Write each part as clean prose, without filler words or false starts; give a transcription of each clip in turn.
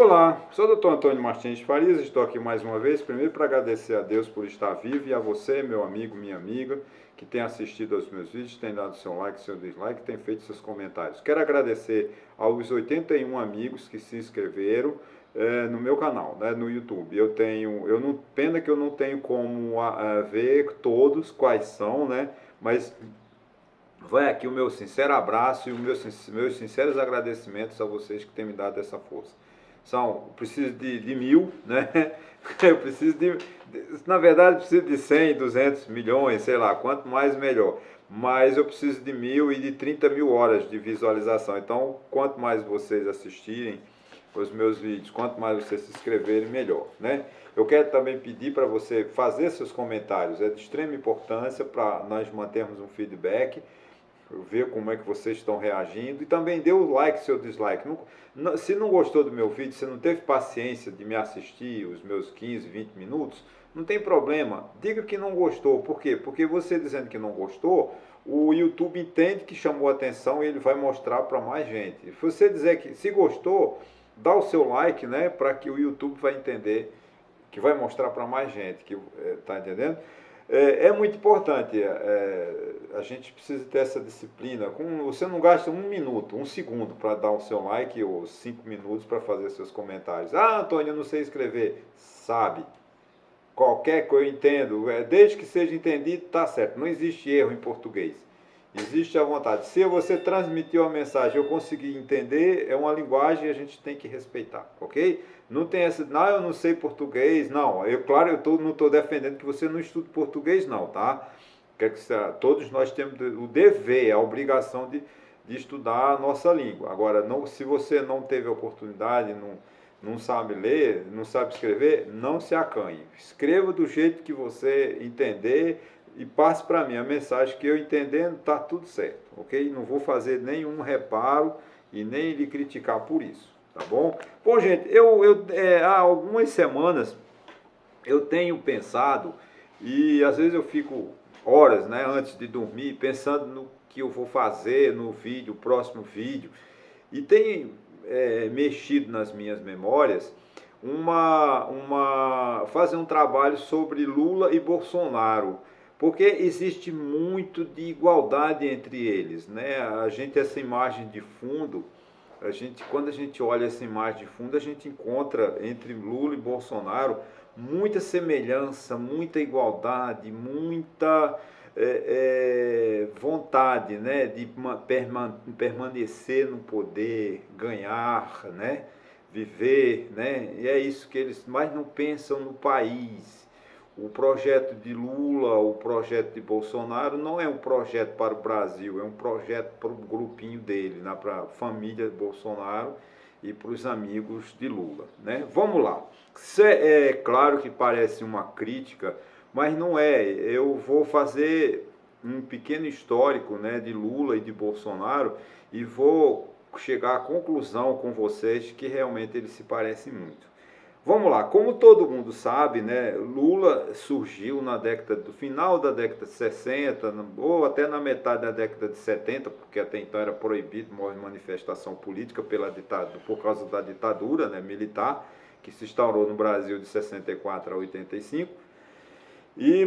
Olá, sou o Dr. Antônio Martins de Farias, estou aqui mais uma vez, primeiro para agradecer a Deus por estar vivo e a você, meu amigo, minha amiga, que tem assistido aos meus vídeos, tem dado seu like, seu dislike, tem feito seus comentários. Quero agradecer aos 81 amigos que se inscreveram no meu canal, né, no YouTube. Pena que eu não tenho como ver todos quais são, né, mas vai aqui o meu sincero abraço e meus sinceros agradecimentos a vocês que têm me dado essa força. Preciso de 1000, né? Eu preciso na verdade, preciso de 100, 200 milhões, sei lá, quanto mais melhor. Mas eu preciso de 1000 e de 30 mil horas de visualização. Então, quanto mais vocês assistirem os meus vídeos, quanto mais vocês se inscreverem, melhor, né? Eu quero também pedir para você fazer seus comentários, é de extrema importância para nós mantermos um feedback, ver como é que vocês estão reagindo e também dê o like, seu dislike. Se não gostou do meu vídeo, se não teve paciência de me assistir os meus 15, 20 minutos, não tem problema, diga que não gostou. Por quê? Porque você dizendo que não gostou, o YouTube entende que chamou a atenção e ele vai mostrar para mais gente. Se você dizer que se gostou, dá o seu like, né, para que o YouTube vai entender que vai mostrar para mais gente, que tá entendendo? É muito importante, a gente precisa ter essa disciplina. Você não gasta um minuto, um segundo para dar o seu like ou 5 minutos para fazer seus comentários. Ah, Antônio, eu não sei escrever. Sabe, qualquer coisa eu entendo, desde que seja entendido, tá certo. Não existe erro em português. Existe a vontade. Se você transmitiu a mensagem, eu consegui entender, é uma linguagem e a gente tem que respeitar, ok? Não tem essa, não, eu não sei português, não. Claro, não estou defendendo que você não estude português, não, tá? Todos nós temos o dever, a obrigação de estudar a nossa língua. Agora, se você não teve a oportunidade, não sabe ler, não sabe escrever, não se acanhe. Escreva do jeito que você entender e passe para mim a mensagem que eu entendendo, está tudo certo, ok? Não vou fazer nenhum reparo e nem lhe criticar por isso, tá bom? Bom, gente, há algumas semanas eu tenho pensado e às vezes eu fico horas, né, antes de dormir, pensando no que eu vou fazer no vídeo, próximo vídeo, e tenho mexido nas minhas memórias fazer um trabalho sobre Lula e Bolsonaro, porque existe muito de igualdade entre eles, né? Essa imagem de fundo, quando a gente olha essa imagem de fundo, a gente encontra entre Lula e Bolsonaro muita semelhança, muita igualdade, muita vontade, né, de permanecer no poder, ganhar, né, viver, né, e é isso que eles mais não pensam no país. O projeto de Lula, o projeto de Bolsonaro não é um projeto para o Brasil, é um projeto para o grupinho dele, né, para a família Bolsonaro e para os amigos de Lula, né? Vamos lá. É claro que parece uma crítica, mas não é. Eu vou fazer um pequeno histórico, né, de Lula e de Bolsonaro e vou chegar à conclusão com vocês que realmente eles se parecem muito. Vamos lá, como todo mundo sabe, né, Lula surgiu do final da década de 60, ou até na metade da década de 70, porque até então era proibido manifestação política por causa da ditadura, né, militar, que se instaurou no Brasil de 64 a 85.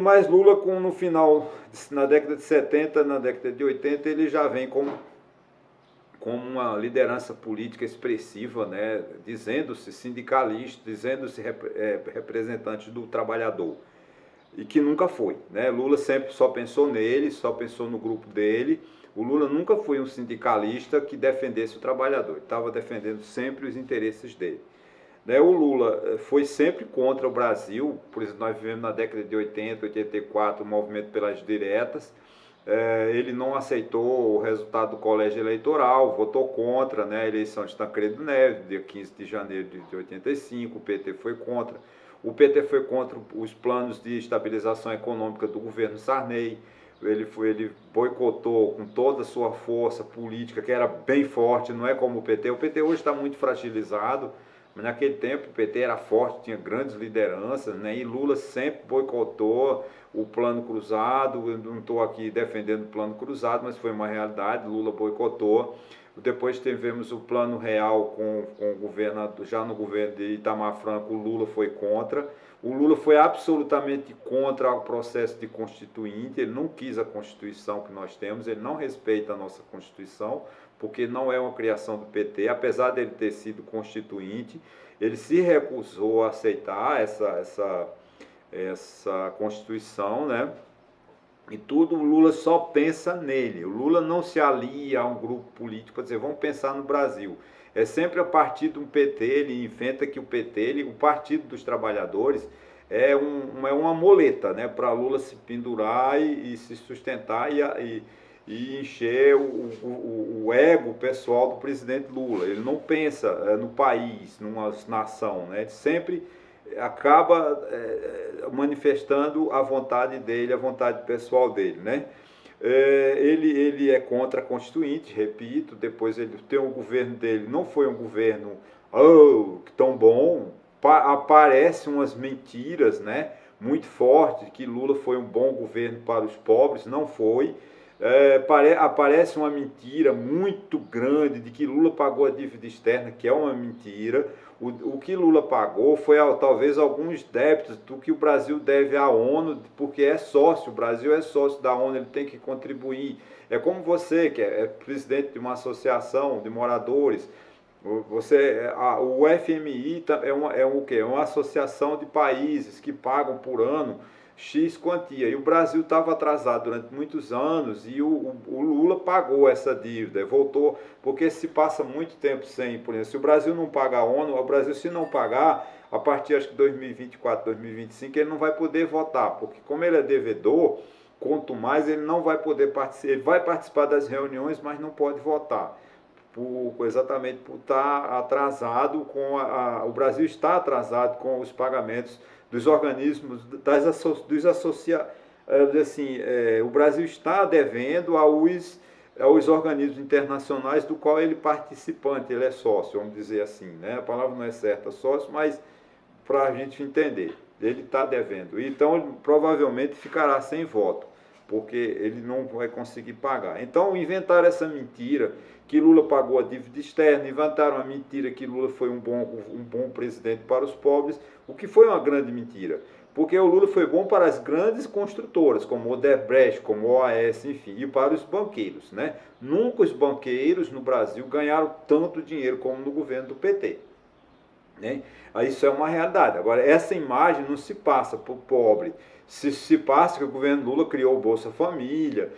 Mas Lula, na década de 70, na década de 80, ele já vem como uma liderança política expressiva, né, dizendo-se sindicalista, dizendo-se representante do trabalhador, e que nunca foi, né? Lula sempre só pensou nele, só pensou no grupo dele. O Lula nunca foi um sindicalista que defendesse o trabalhador, ele estava defendendo sempre os interesses dele. O Lula foi sempre contra o Brasil, por exemplo, nós vivemos na década de 80, 84, o movimento pelas diretas. Ele não aceitou o resultado do colégio eleitoral, votou contra, né, a eleição de Tancredo Neves, dia 15 de janeiro de 85, o PT foi contra. O PT foi contra os planos de estabilização econômica do governo Sarney. Ele boicotou com toda a sua força política, que era bem forte, não é como o PT. O PT hoje está muito fragilizado, mas naquele tempo o PT era forte, tinha grandes lideranças, né? E Lula sempre boicotou o plano cruzado. Eu não estou aqui defendendo o plano cruzado, mas foi uma realidade. Lula boicotou depois tivemos o Plano Real com o governador, já no governo de Itamar Franco, o Lula foi contra. O Lula foi absolutamente contra o processo de constituinte, ele não quis a Constituição que nós temos, ele não respeita a nossa Constituição, porque não é uma criação do PT, apesar dele ter sido constituinte, ele se recusou a aceitar essa Constituição, né? E tudo o Lula só pensa nele. O Lula não se alia a um grupo político para dizer, vamos pensar no Brasil. É sempre a partir de um PT, ele inventa que o PT, o Partido dos Trabalhadores, é uma moleta, né, para Lula se pendurar e se sustentar e encher o ego pessoal do presidente Lula. Ele não pensa no país, numa nação, né? Ele sempre acaba manifestando a vontade dele, a vontade pessoal dele, né? Ele é contra a Constituinte, repito, depois ele tem o governo dele, não foi um governo tão bom, aparecem umas mentiras, né, muito fortes, que Lula foi um bom governo para os pobres, não foi. Aparece uma mentira muito grande de que Lula pagou a dívida externa, que é uma mentira. O que Lula pagou foi talvez alguns débitos do que o Brasil deve à ONU, porque é sócio, o Brasil é sócio da ONU, ele tem que contribuir. É como você, que é presidente de uma associação de moradores, o FMI o quê? É uma associação de países que pagam por ano X quantia. E o Brasil estava atrasado durante muitos anos e o Lula pagou essa dívida, voltou, porque se passa muito tempo sem, por exemplo, se o Brasil não pagar a ONU, o Brasil se não pagar, a partir acho que 2024, 2025, ele não vai poder votar, porque como ele é devedor, quanto mais ele não vai poder participar, ele vai participar das reuniões, mas não pode votar. Exatamente por estar atrasado o Brasil está atrasado com os pagamentos dos organismos, dos associados, o Brasil está devendo aos organismos internacionais do qual ele é participante, ele é sócio, vamos dizer assim, né? A palavra não é certa, sócio, mas para a gente entender, ele está devendo. Então, ele provavelmente ficará sem voto, porque ele não vai conseguir pagar. Então, inventaram essa mentira que Lula pagou a dívida externa, inventaram a mentira que Lula foi um bom presidente para os pobres, o que foi uma grande mentira, porque o Lula foi bom para as grandes construtoras, como o Odebrecht, como o OAS, enfim, e para os banqueiros, né? Nunca os banqueiros no Brasil ganharam tanto dinheiro como no governo do PT. Né? Isso é uma realidade. Agora, essa imagem não se passa para o pobre. Se passa que o governo Lula criou o Bolsa Família,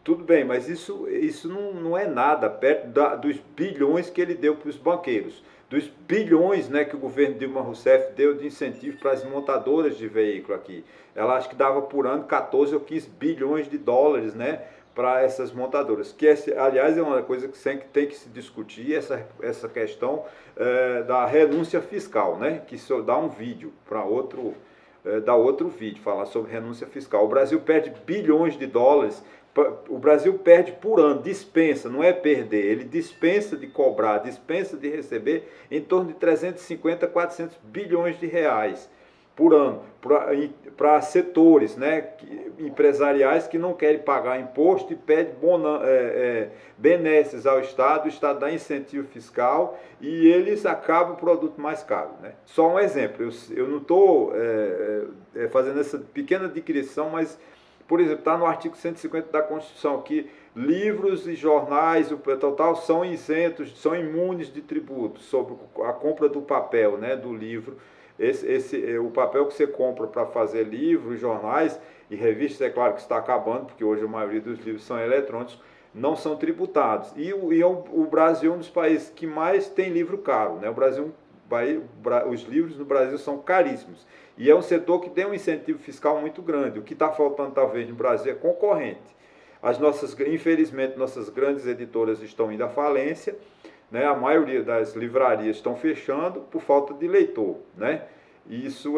tudo bem, mas isso não é nada perto dos bilhões que ele deu para os banqueiros, dos bilhões, né, que o governo Dilma Rousseff deu de incentivo para as montadoras de veículo aqui. Ela acho que dava por ano 14 ou 15 bilhões de dólares, né, para essas montadoras, que aliás é uma coisa que sempre tem que se discutir, essa questão da renúncia fiscal, né, que isso dá um vídeo para outro vídeo, falar sobre renúncia fiscal. O Brasil perde bilhões de dólares, o Brasil perde por ano, dispensa, não é perder, ele dispensa de cobrar, dispensa de receber em torno de 350, 400 bilhões de reais por ano, para setores, né, empresariais que não querem pagar imposto e pedem benesses ao Estado, o Estado dá incentivo fiscal e eles acabam o produto mais caro. Né? Só um exemplo, eu não estou fazendo essa pequena digressão, mas, por exemplo, está no artigo 150 da Constituição que livros e jornais, o total, são isentos, são imunes de tributos sobre a compra do papel, né, do livro. O papel que você compra para fazer livros, jornais e revistas, é claro que está acabando, porque hoje a maioria dos livros são eletrônicos, não são tributados. E o Brasil é um dos países que mais tem livro caro. Né? Os livros no Brasil são caríssimos. E é um setor que tem um incentivo fiscal muito grande. O que está faltando, talvez, no Brasil é concorrente. Infelizmente, nossas grandes editoras estão indo à falência. Né, a maioria das livrarias estão fechando por falta de leitor, né? Isso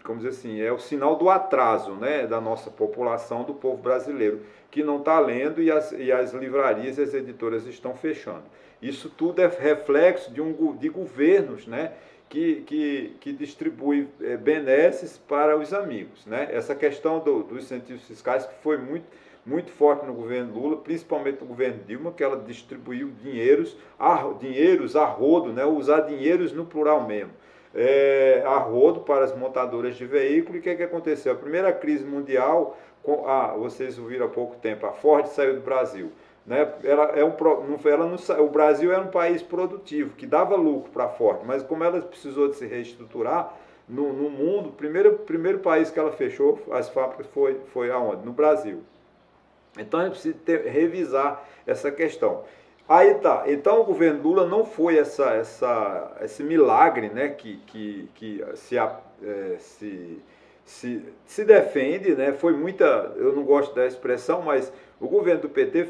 como dizer assim, é o sinal do atraso, né, da nossa população, do povo brasileiro, que não está lendo e as livrarias e as editoras estão fechando. Isso tudo é reflexo de governos, né, que distribui benesses para os amigos, né? Essa questão dos incentivos fiscais que foi muito forte no governo Lula, principalmente no governo Dilma, que ela distribuiu dinheiros a rodo, né? Usar dinheiros no plural mesmo. A rodo para as montadoras de veículo. E o que aconteceu? A primeira crise mundial, vocês ouviram há pouco tempo, a Ford saiu do Brasil. Né? O Brasil era um país produtivo, que dava lucro para a Ford, mas como ela precisou de se reestruturar, no mundo, o primeiro país que ela fechou as fábricas foi aonde? No Brasil. Então a gente precisa revisar essa questão. Aí tá, então o governo Lula não foi esse milagre, né, que se defende, né, foi muita, eu não gosto da expressão, mas o governo do PT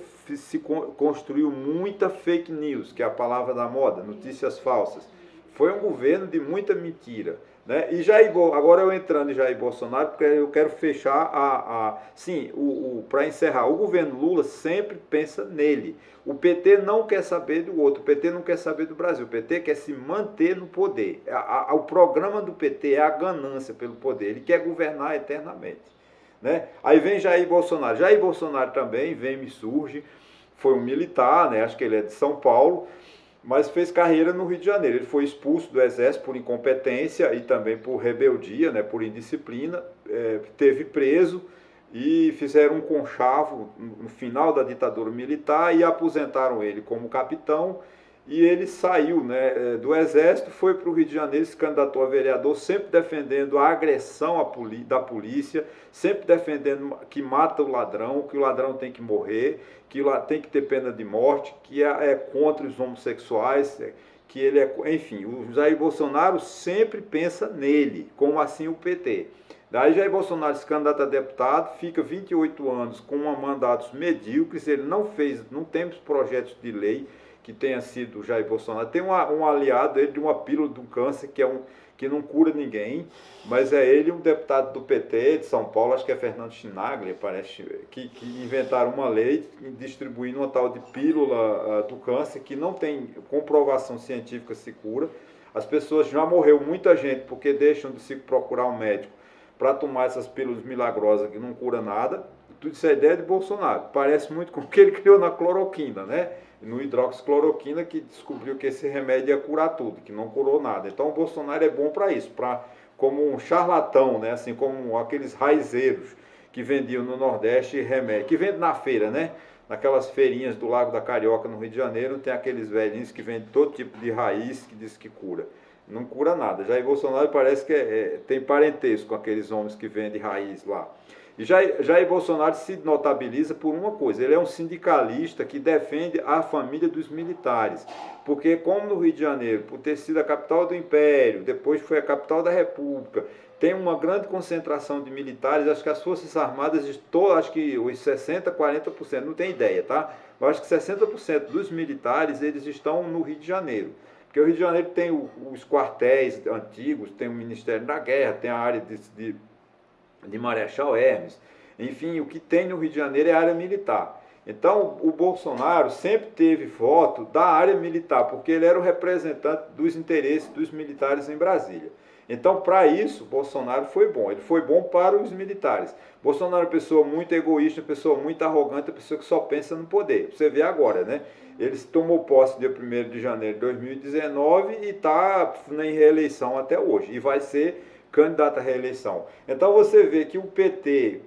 construiu muita fake news, que é a palavra da moda, notícias falsas. Foi um governo de muita mentira. Né? E agora eu entrando em Jair Bolsonaro, porque eu quero fechar para encerrar, o governo Lula sempre pensa nele. O PT não quer saber do outro, o PT não quer saber do Brasil, o PT quer se manter no poder. O programa do PT é a ganância pelo poder, ele quer governar eternamente. Né? Aí vem Jair Bolsonaro também me surge, foi um militar, né? Acho que ele é de São Paulo, mas fez carreira no Rio de Janeiro. Ele foi expulso do Exército por incompetência e também por rebeldia, né, por indisciplina, teve preso e fizeram um conchavo no final da ditadura militar e aposentaram ele como capitão. E ele saiu, né, do Exército, foi para o Rio de Janeiro, se candidatou a vereador, sempre defendendo a agressão da polícia, sempre defendendo que mata o ladrão, que o ladrão tem que morrer, que tem que ter pena de morte, que é contra os homossexuais, que ele enfim, o Jair Bolsonaro sempre pensa nele, como assim o PT. Daí Jair Bolsonaro se candidata a deputado, fica 28 anos com mandatos medíocres, ele não tem projetos de lei que tenha sido Jair Bolsonaro. Tem um aliado ele de uma pílula do câncer que não cura ninguém, mas é ele, um deputado do PT de São Paulo, acho que é Fernando Chinaglia, parece, que inventaram uma lei distribuindo uma tal de pílula do câncer que não tem comprovação científica se cura. As pessoas, já morreu muita gente porque deixam de se procurar um médico para tomar essas pílulas milagrosas que não cura nada. Tudo isso é ideia de Bolsonaro. Parece muito com o que ele criou na cloroquina, né? No hidroxicloroquina, que descobriu que esse remédio ia curar tudo, que não curou nada. Então o Bolsonaro é bom para isso, como um charlatão, né? Assim como aqueles raizeiros que vendiam no Nordeste remédio, que vendem na feira, né? Naquelas feirinhas do Lago da Carioca, no Rio de Janeiro, tem aqueles velhinhos que vendem todo tipo de raiz que diz que cura. Não cura nada. Jair Bolsonaro parece que tem parentesco com aqueles homens que vendem raiz lá. E Jair Bolsonaro se notabiliza por uma coisa, ele é um sindicalista que defende a família dos militares, porque como no Rio de Janeiro, por ter sido a capital do Império, depois foi a capital da República, tem uma grande concentração de militares, acho que as Forças Armadas, acho que os 60%, 40%, não tem ideia, tá? Eu acho que 60% dos militares, eles estão no Rio de Janeiro. Porque o Rio de Janeiro tem os quartéis antigos, tem o Ministério da Guerra, tem a área de Marechal Hermes, enfim, o que tem no Rio de Janeiro é a área militar. Então, o Bolsonaro sempre teve voto da área militar, porque ele era o representante dos interesses dos militares em Brasília. Então, para isso, Bolsonaro foi bom. Ele foi bom para os militares. Bolsonaro é uma pessoa muito egoísta, uma pessoa muito arrogante, uma pessoa que só pensa no poder. Você vê agora, né? Ele tomou posse dia 1º de janeiro de 2019 e está em reeleição até hoje. E vai ser candidato à reeleição. Então você vê que o PT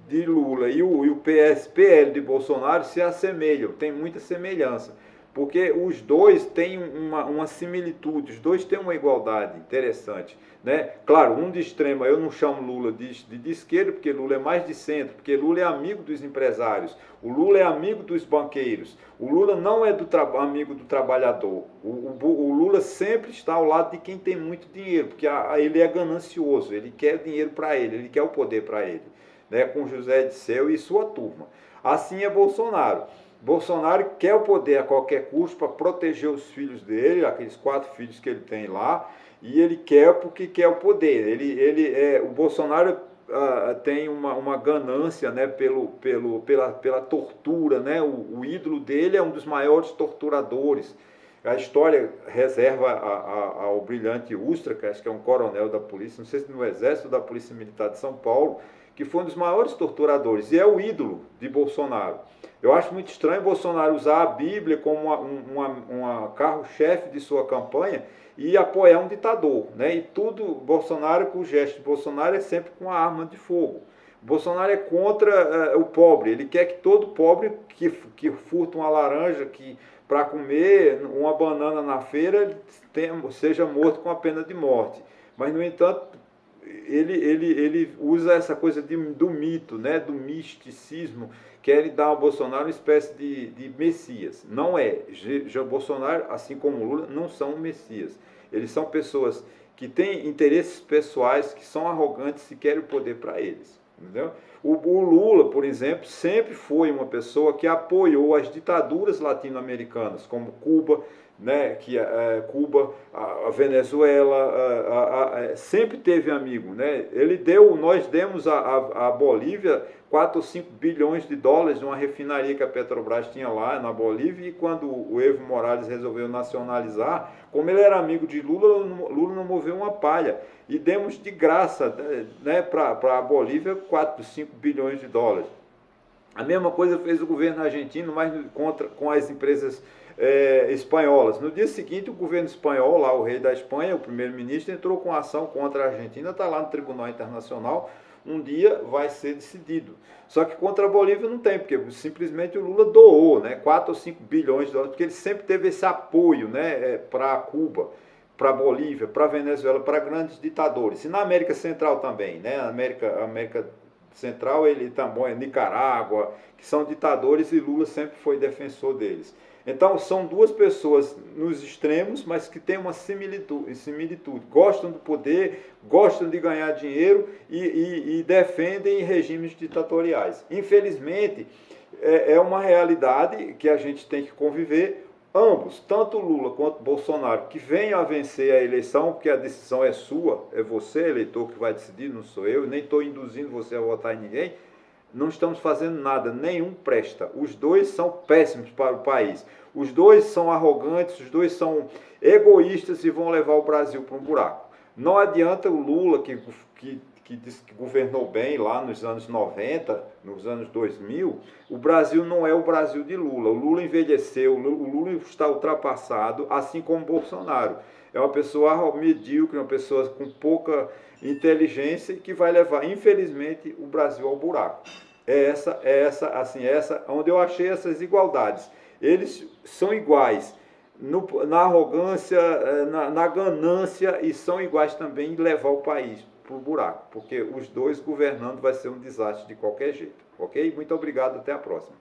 de Lula e o PSPL de Bolsonaro se assemelham, tem muita semelhança, porque os dois têm uma similitude, os dois têm uma igualdade interessante. Né? Claro, um de extrema, eu não chamo Lula de esquerda, porque Lula é mais de centro, porque Lula é amigo dos empresários, o Lula é amigo dos banqueiros, o Lula não é amigo do trabalhador, o Lula sempre está ao lado de quem tem muito dinheiro, porque ele é ganancioso, ele quer dinheiro para ele quer o poder para ele, né? Com José Dirceu e sua turma. Assim é Bolsonaro. Bolsonaro quer o poder a qualquer custo para proteger os filhos dele, aqueles 4 filhos que ele tem lá, e ele quer porque quer o poder. O Bolsonaro tem uma ganância, né, pela tortura, né? O ídolo dele é um dos maiores torturadores. A história reserva ao brilhante Ustra, que acho que é um coronel da polícia, não sei se no exército da Polícia Militar de São Paulo, que foi um dos maiores torturadores e é o ídolo de Bolsonaro. Eu acho muito estranho Bolsonaro usar a Bíblia como uma carro-chefe de sua campanha e apoiar um ditador, né? E tudo, Bolsonaro, com o gesto de Bolsonaro é sempre com a arma de fogo. Bolsonaro é contra o pobre, ele quer que todo pobre que furta uma laranja para comer uma banana na feira seja morto com a pena de morte. Mas, no entanto, ele usa essa coisa do mito, né, do misticismo, quer dar ao Bolsonaro uma espécie de messias. Não é. Bolsonaro, assim como Lula, não são messias. Eles são pessoas que têm interesses pessoais, que são arrogantes e querem o poder para eles. Entendeu? O Lula, por exemplo, sempre foi uma pessoa que apoiou as ditaduras latino-americanas, como Cuba, né, Cuba, a Venezuela, sempre teve amigo, né? Nós demos a Bolívia 4 ou 5 bilhões de dólares de uma refinaria que a Petrobras tinha lá na Bolívia, e quando o Evo Morales resolveu nacionalizar, como ele era amigo de Lula, Lula não moveu uma palha. E demos de graça, né, para a Bolívia 4, 5 bilhões de dólares. A mesma coisa fez o governo argentino, mas com as empresas espanholas. No dia seguinte, o governo espanhol, lá o rei da Espanha, o primeiro-ministro, entrou com ação contra a Argentina, está lá no Tribunal Internacional, um dia vai ser decidido. Só que contra a Bolívia não tem, porque simplesmente o Lula doou, né, 4 ou 5 bilhões de dólares, porque ele sempre teve esse apoio, né, para Cuba, para a Bolívia, para a Venezuela, para grandes ditadores. E na América Central também, né, América Central, ele também é Nicarágua, que são ditadores, e Lula sempre foi defensor deles. Então, são duas pessoas nos extremos, mas que têm uma similitude. Gostam do poder, gostam de ganhar dinheiro e defendem regimes ditatoriais. Infelizmente, é uma realidade que a gente tem que conviver. Ambos, tanto Lula quanto Bolsonaro, que venham a vencer a eleição, porque a decisão é sua, é você, eleitor, que vai decidir, não sou eu, nem estou induzindo você a votar em ninguém. Não estamos fazendo nada, nenhum presta. Os dois são péssimos para o país. Os dois são arrogantes, os dois são egoístas e vão levar o Brasil para um buraco. Não adianta o Lula, que disse que governou bem lá nos anos 90, nos anos 2000, o Brasil não é o Brasil de Lula. O Lula envelheceu, o Lula está ultrapassado, assim como Bolsonaro. É uma pessoa medíocre, uma pessoa com pouca inteligência e que vai levar, infelizmente, o Brasil ao buraco. É essa onde eu achei essas igualdades. Eles são iguais na arrogância, na ganância, e são iguais também em levar o país para o buraco, porque os dois governando vai ser um desastre de qualquer jeito, ok? Muito obrigado, até a próxima.